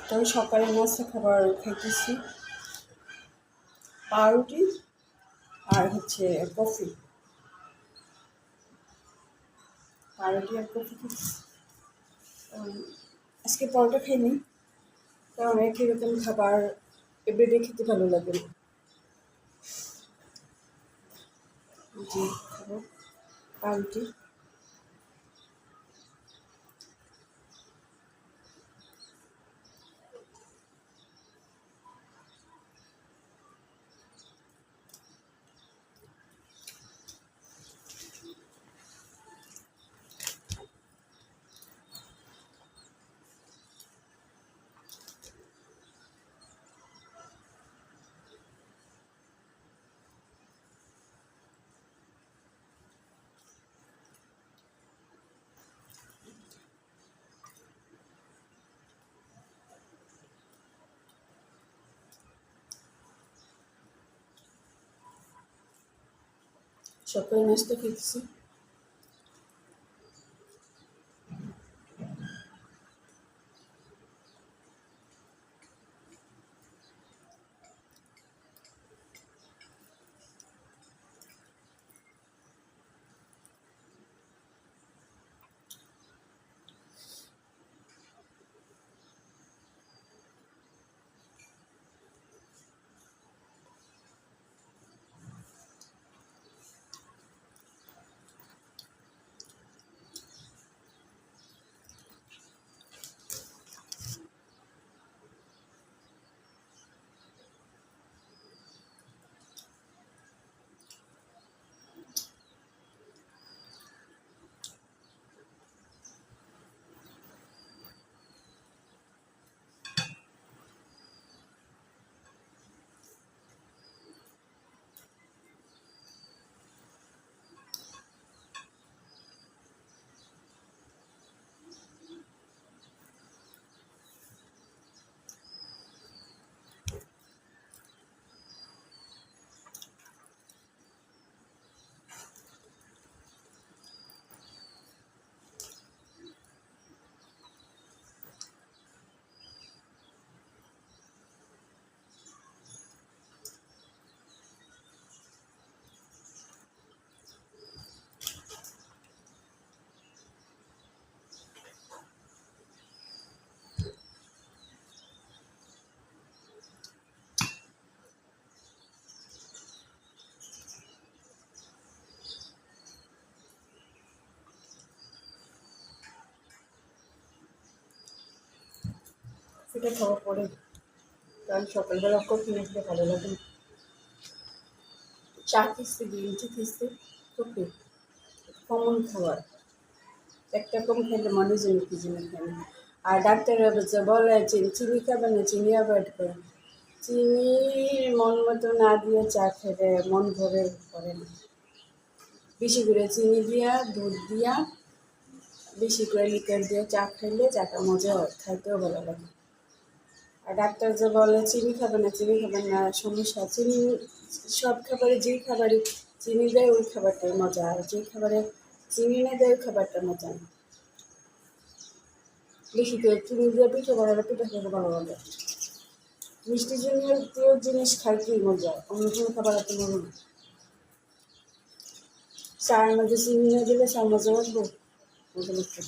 তো সকালে নাস্তা খাবার খাইতেছি পাউরুটি আর হচ্ছে কফি। পাউরুটি আর কফি খাইতেছি। আজকে পরোটা খাইনি, কারণ একই রকম খাবার এভরিডে খেতে ভালো লাগে না। জি, খাবো পাউরুটি। সকালে নাস্তা খেতেছি। সেটা খাওয়ার পরে, কারণ সকালবেলা কফি না খেতে ভালো লাগে না। চা খেয়েছি, গ্রিন টি খেয়েছি, কফি কমন খাবার। একটা কম খেলে মানুষ যেন কি যেন খায় না। আর ডাক্তাররা বলে চিনি খাবেন না, চিনি অ্যাভয়েড করেন। চিনি মন মতো না দিয়ে চা খেলে মন ভরে করে না। বেশি করে চিনি দিয়া, দুধ দিয়া, বেশি করে লিকার দিয়ে চা খাইলে চাটা মজা হয়, খাইতেও ভালো লাগে। আর ডাক্তার যে বলে চিনি খাবেন না, চিনি খাবেন না, সমস্যা। চিনি সব খাবারে, যেই খাবারে চিনি দেয় ওই খাবারটাই মজা, আর যেই খাবারে চিনি না দেয় ওই খাবারটা মজা না। বেশি করে চিনি দিয়ে পিঠে বানালে পিঠা খেতে ভালো লাগে। মিষ্টি জাতীয় জিনিস খাইতেই মজা, অন্য কোনো খাবার এত মজা না। চায়ের মধ্যে চিনি না দিলে চা মজা লাগবে, মজা লাগবে।